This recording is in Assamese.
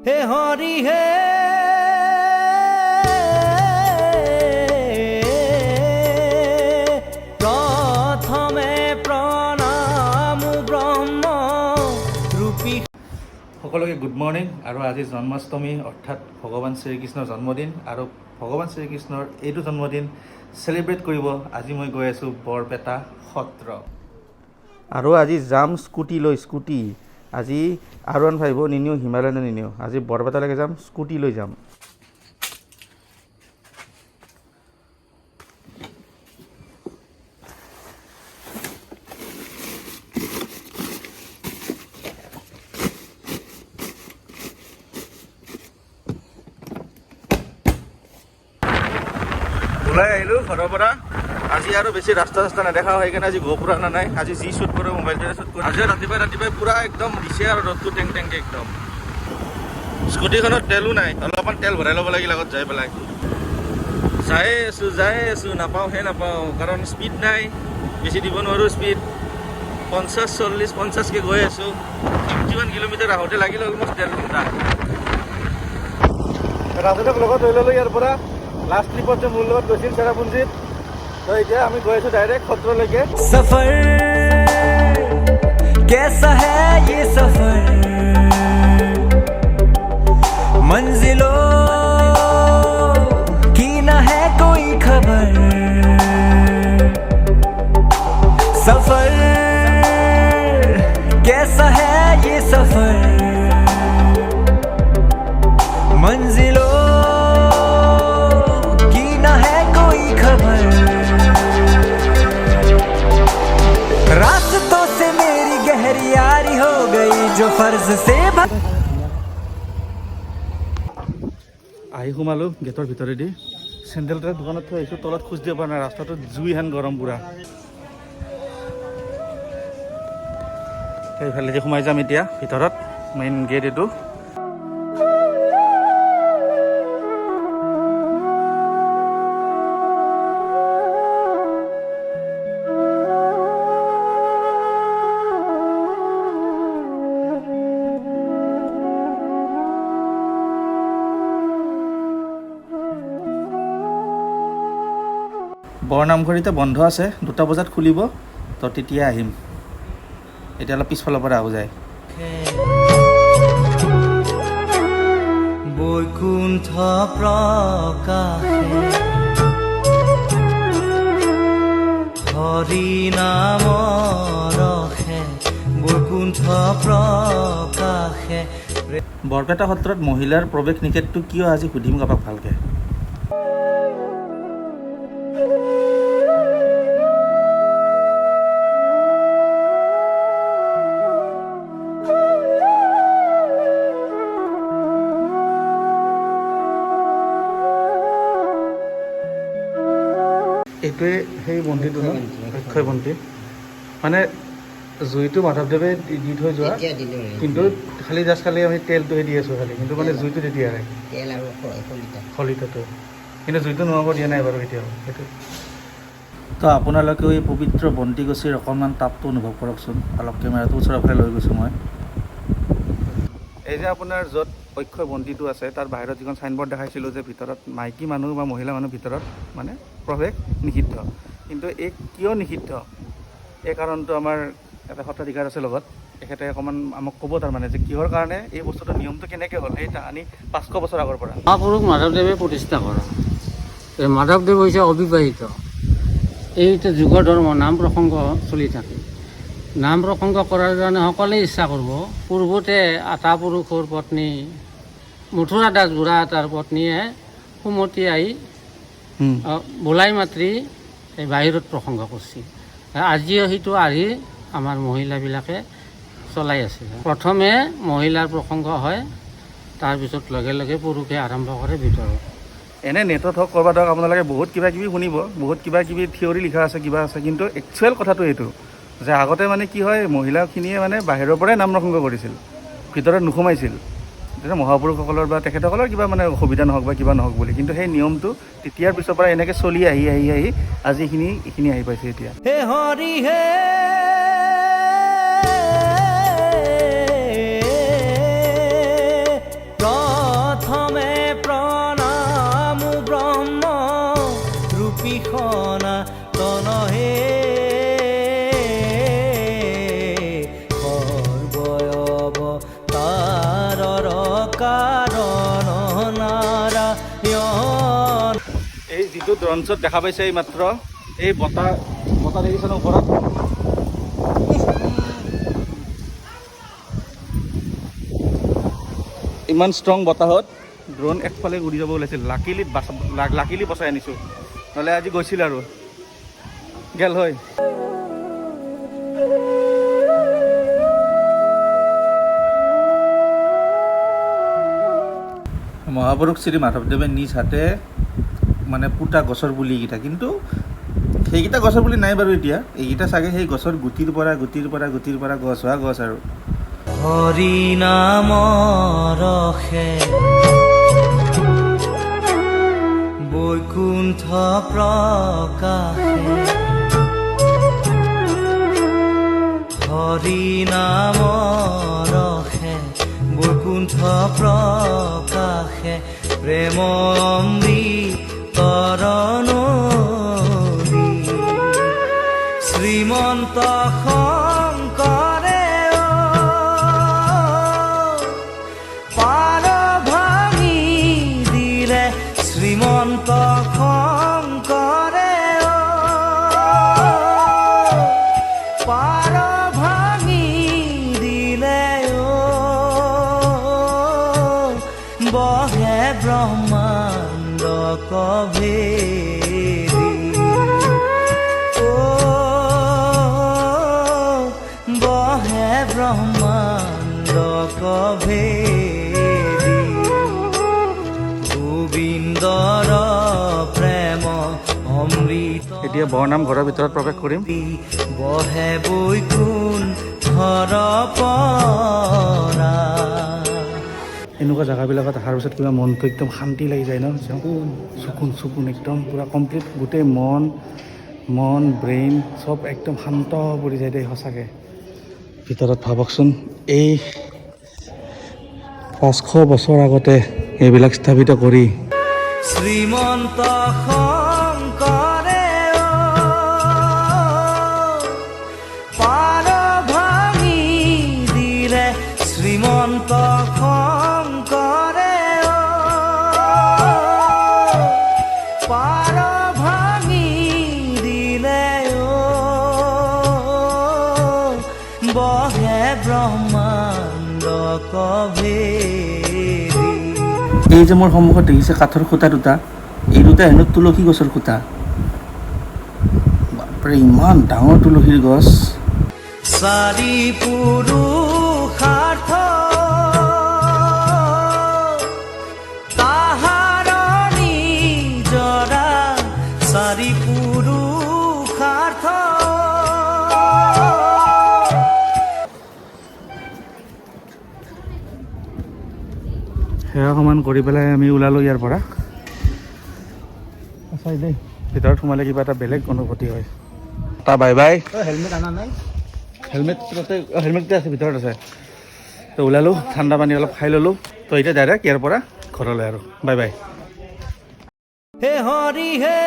হে হৰি হে প্ৰথমে প্ৰণাম ব্ৰহ্ম ৰূপী। সকলোকে গুড মৰ্ণিং। আৰু আজি জন্মাষ্টমী অৰ্থাৎ ভগৱান শ্ৰীকৃষ্ণৰ জন্মদিন, আৰু ভগৱান শ্ৰীকৃষ্ণৰ এইটো জন্মদিন চেলিব্ৰেট কৰিব আজি মই গৈ আছোঁ বৰপেটা সত্ৰ। আৰু আজি যাম স্কুটি লৈ। স্কুটি আজি R15 নিনিওঁ, হিমালয়ানো নিনিওঁ, আজি বৰপেটালৈকে যাম, স্কুটি লৈ যাম। ওলাই আহিলোঁ ঘৰৰ পৰা। আজি আৰু বেছি ৰাস্তা নেদেখা হয় সেইকাৰণে আজি গোপুৰা অনা নাই। আজি যি শ্বুট কৰোঁ মোবাইলটোৰে শ্বুট কৰোঁ। আজি ৰাতিপুৱাই পূৰা একদম দিছে আৰু ৰ'দটো টেং টেংকে একদম। স্কুটিখনত তেলো নাই, অলপমান তেল ভৰাই ল'ব লাগিল আগত যাই পেলাই। যাই আছোঁ নাপাওঁ কাৰণ স্পীড নাই, বেছি দিব নোৱাৰোঁ স্পীড। 50-40-50কে গৈ আছোঁ। 51 কিলোমিটাৰ আহোঁতে লাগিল অলমষ্ট 1.5 ঘণ্টা। ৰাজনক লগত লৈ ল'লোঁ ইয়াৰ পৰা। লাষ্ট ট্ৰিপত যে মোৰ লগত গৈছিল চেৰাপুঞ্জীত, তো এতিয়া আমি গৈ আছোঁ ডাইৰেক্ট সত্ৰলৈকে। सफर कैसा है ये सफर, मंजिलों की न है कोई खबर। सफर कैसा है ये सफर, मंजिलों की न है कोई खबर। रास्तों से मेरी गहरी यारी हो गई जो फर्ज से আহি সোমালোঁ গেটৰ ভিতৰেদি। চেণ্ডেলটোৱে দোকানত থৈ আহিছোঁ, তলত খোজ দিব পৰা নাই, ৰাস্তাটো জুই হেন গৰম পূৰা। সেইফালেদি সোমাই যাম এতিয়া ভিতৰত, মেইন গেট এইটো। বৰনামঘৰ এতিয়া বন্ধ আছে, 2টা বজাত খুলিব, তো তেতিয়া আহিম। এতিয়া অলপ পিছফালৰ পৰা আহোঁ যায়। বৈকুণ্ঠ প্ৰকাশে হৰি নাম ৰখে, বৈকুণ্ঠ প্ৰকাশে। বৰপেটা সত্ৰত মহিলাৰ প্ৰৱেশ নিষেধটো কিয় আজি সুধিম কাৰোবাক ভালকৈ। এইটোৱে সেই বন্তিটো ন, অক্ষয় বন্তি, মানে জুইটো মাধৱদেৱে দি থৈ যোৱা, কিন্তু খালি জাষ্ট খালি আমি তেলটোহে দি আছোঁ খালি, কিন্তু মানে জুইটো তেতিয়া নাই, তেল আৰু শলিতাটো, কিন্তু জুইটো নোহাব দিয়া নাই বাৰু এতিয়াও সেইটো। তো আপোনালোকেও এই পবিত্ৰ বন্তিগছিৰ অকণমান তাপটো অনুভৱ কৰকচোন। অলপ কেমেৰাটো ওচৰৰ ফালে লৈ গৈছোঁ মই। এই যে আপোনাৰ য'ত অক্ষয় বন্তিটো আছে তাৰ বাহিৰত যিখন চাইনবোৰ্ড দেখাইছিলোঁ যে ভিতৰত মাইকী মানুহ বা মহিলা মানুহ ভিতৰত মানে প্ৰৱেশ নিষিদ্ধ, কিন্তু এই কিয় নিষিদ্ধ এই কাৰণটো আমাৰ এটা সত্ৰাধিকাৰ আছে লগত, তেখেতে অকণমান আমাক ক'ব তাৰমানে যে কিহৰ কাৰণে এই বস্তুটো নিয়মটো কেনেকৈ হ'ল সেই তাহানি 500 বছৰ আগৰ পৰা। মহাপুৰুষ মাধৱদেৱে প্ৰতিষ্ঠা কৰা। মাধৱদেৱ হৈছে অবিবাহিত। এইটো যুগ ধৰ্ম, নাম প্ৰসংগ চলি থাকে। নাম প্ৰসংগ কৰাৰ কাৰণে সকলোৱে ইচ্ছা কৰিব। পূৰ্বতে আটা পুৰুষৰ পত্নী মথুৰা দাস বুঢ়া এটাৰ পত্নীয়ে সুমতি আহি বোলাই মাতৃ এই বাহিৰত প্ৰসংগ কৰিছিল। আজিও সেইটো আহি আমাৰ মহিলাবিলাকে চলাই আছে। প্ৰথমে মহিলাৰ প্ৰসংগ হয়, তাৰপিছত লগে লগে পুৰুষে আৰম্ভ কৰে ভিতৰত। এনে নেটত হওক ক'ৰবাত হওক আপোনালোকে বহুত কিবা কিবি শুনিব, বহুত কিবা কিবি থিয়ৰী লিখা আছে, কিবা আছে, কিন্তু একচুৱেল কথাটো এইটো যে আগতে মানে কি হয়, মহিলাখিনিয়ে মানে বাহিৰৰ পৰাই নাম প্ৰসংগ কৰিছিল, ভিতৰত নোসোমাইছিল। তেতিয়া মহাপুৰুষসকলৰ বা তেখেতসকলৰ কিবা মানে অসুবিধা নহওক বা কিবা নহওক বুলি, কিন্তু সেই নিয়মটো তেতিয়াৰ পিছৰ পৰা এনেকৈ চলি আহি আজি এইখিনি আহি পাইছে এতিয়া। হে হৰি হে কাৰণ নাৰায়ণ। এই যিটো ড্ৰোন শ্বট দেখা পাইছে এই মাত্ৰ, এই বতাহ দেখিছে ন ওপৰত, ইমান ষ্ট্ৰং বতাহত ড্ৰোন একফালে উৰি যাব ওলাইছিল। লাকিলি বচাই আনিছোঁ, নহ'লে আজি গৈছিল আৰু গেল হয়। মহাপুৰুষ শ্ৰী মাধৱদেৱে নিজ হাতে মানে পুতা গছৰ পুলিকেইটা, কিন্তু সেইকেইটা গছৰ পুলি নাই বাৰু এতিয়া। এইকেইটা চাগে সেই গছৰ গুটিৰ পৰা গছ হোৱা গছ আৰু। হৰি নামৰ ৰসে বৈকুণ্ঠ প্ৰকাশে, হৰি নামৰ ৰসে বৈকুণ্ঠ প্ৰকাশে, প্ৰেম অমৃতৰ নদী, শ্ৰীমন্ত শংকৰে পাৰ ভাঙি দিলে, শ্ৰীমন্ত শংকৰে পাৰ ভাঙি দিলে, বহে ব্ৰহ্মাণ্ড কভেদি, বহে ব্ৰহ্মাণ্ড কভেদি, গোবিন্দৰ প্ৰেম অমৃত এতিয়া বৰনাম ঘৰৰ ভিতৰত প্ৰৱেশ কৰিম। বহে বৈকুণ্ঠৰ পৰা। এনেকুৱা জেগাবিলাকত অহাৰ পিছত কিবা মনটো একদম শান্তি লাগি যায় ন, চকুন একদম পূৰা কমপ্লিট, গোটেই মন ব্ৰেইন চব একদম শান্ত পৰি যায় দেই সঁচাকৈ। ভিতৰত ভাবকচোন, এই 500 বছৰ আগতে এইবিলাক স্থাপিত কৰি শ্ৰীমন্ত শংকৰে পাৰ ভাঙি দিলে, শ্ৰীমন্ত শংকৰে পাৰ ভাঙি দিলে, বহে ব্ৰহ্মাণ্ড কভেদি। এই যে মোৰ সন্মুখত দেখিছে কাঠৰ খুঁটা দুটা, এই দুটা হেনো তুলসী গছৰ খুঁটা। বাপৰে ইমান ডাঙৰ তুলসীৰ গছ। চাৰি পুৰুষাৰ্থ তাহাৰ নিজৰা, চাৰি পুৰুষাৰ্থ। সেৱা সমান কৰি পেলাই আমি ওলালোঁ ইয়াৰ পৰা। সঁচাই দেই, ভিতৰত সোমালে কিবা এটা বেলেগ অনুভূতি হয়। Bye bye. হেলমেট অনা নাই? হেলমেট আছে, ভিতৰত আছে। তো ওলালোঁ, ঠাণ্ডা পানী অলপ খাই ল'লোঁ। তো এতিয়া ডাইৰেক্ট ইয়াৰ পৰা ঘৰলৈ আৰু বাই বাই। হে হৰি হে